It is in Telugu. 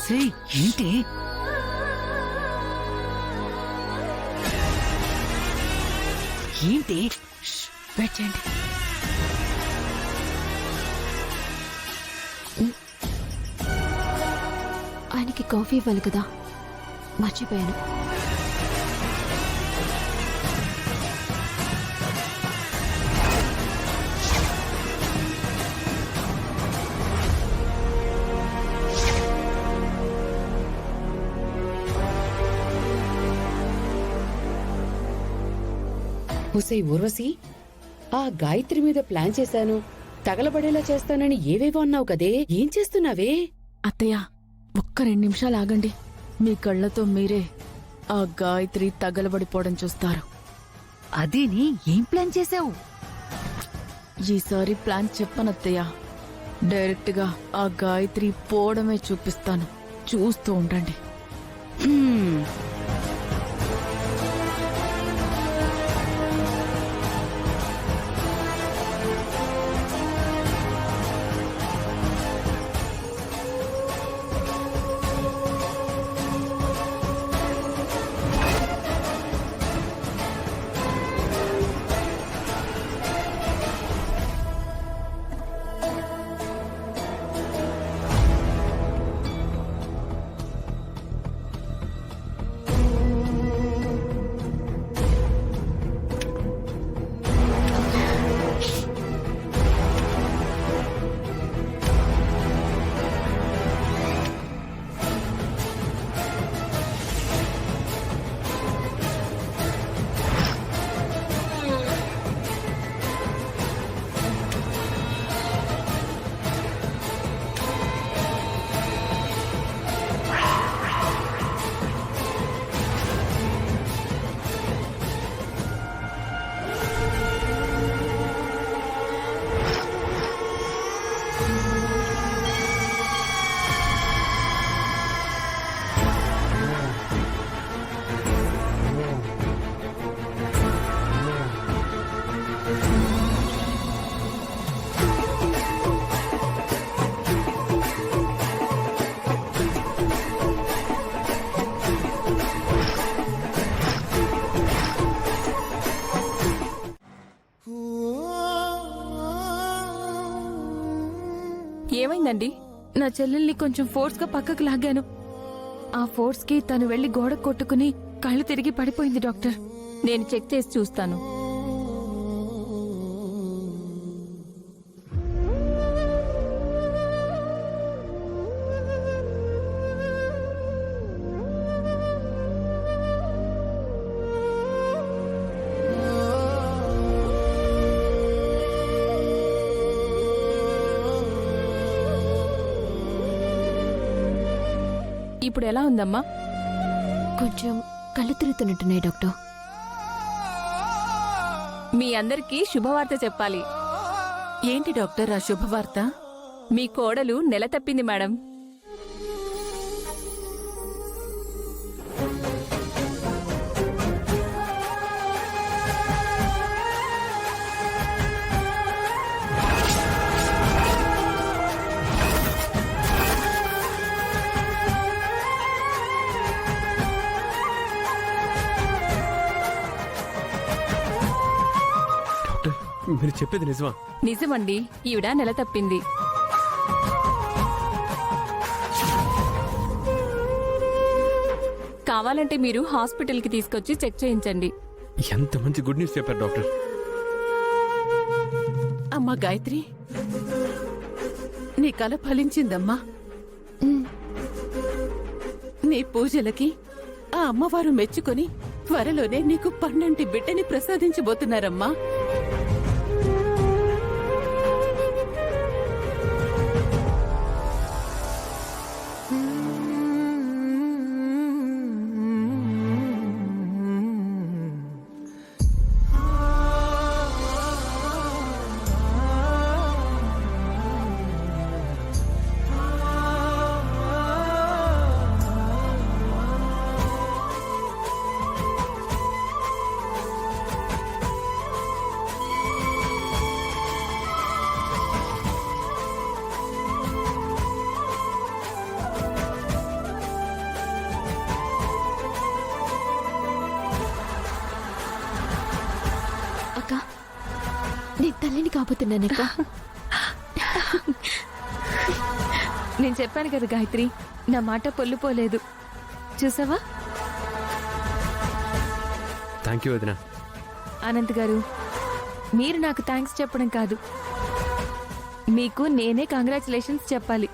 ఒసేయ్, ఏంటి? ఏంటి? వెయిట్ చేయండి. ఆయనకి కాఫీ ఇవ్వాలి కదా, మర్చిపోయాను. హుసై ఊర్వశి, ఆ గాయత్రి మీద ప్లాన్ చేశాను, తగలబడేలా చేస్తానని ఏవేవో అన్నావు కదే, ఏం చేస్తున్నావే? అత్తయ్య, ఒక్క 2 నిమిషాలు ఆగండి. మీ కళ్ళతో మీరే ఆ గాయత్రి తగలబడిపోవడం చూస్తారు. అదేని, ఏం ప్లాన్ చేసావు? ఈసారి ప్లాన్ చెప్పనత్తయ్య. డైరెక్ట్ గా ఆ గాయత్రి పోవడమే చూపిస్తాను. చూస్తూ ఉండండి. ఏమైందండి? నా చెల్లెల్ని కొంచెం ఫోర్స్ గా పక్కకు లాగాను. ఆ ఫోర్స్ కి తను వెళ్లి గోడ కొట్టుకుని కళ్ళు తిరిగి పడిపోయింది డాక్టర్. నేను చెక్ చేసి చూస్తాను. ఇప్పుడు ఎలా ఉందమ్మా? కొంచెం కళ్ళు తిరుగుతున్నట్టున్నాయి డాక్టర్. మీ అందరికీ శుభవార్త చెప్పాలి. ఏంటి డాక్టర్ ఆ శుభవార్త? మీ కోడలు నెల తప్పింది మేడం. మీరు చెప్పేది నిజమా? నిజమండి, ఈవిడ నెల తప్పింది. కావాలంటే మీరు హాస్పిటల్కి తీసుకొచ్చి చెక్ చేయించండి. ఎంత మంచి గుడ్ న్యూస్ చెప్పారు డాక్టర్. అమ్మా గాయత్రి, నీ కల ఫలించిందమ్మా. నీ పూజలకి ఆ అమ్మవారు మెచ్చుకొని త్వరలోనే నీకు 12 బిడ్డని ప్రసాదించబోతున్నారమ్మా. అక్క నేను తల్లిని కాబోతున్నానక్క. నేను చెప్పాను కదా గాయత్రి, నా మాట పొల్లుపోలేదు. చూసావా? థ్యాంక్ యూ వదిన. అనంత్ గారు, మీరు నాకు థ్యాంక్స్ చెప్పడం కాదు, మీకు నేనే కంగ్రాచులేషన్స్ చెప్పాలి.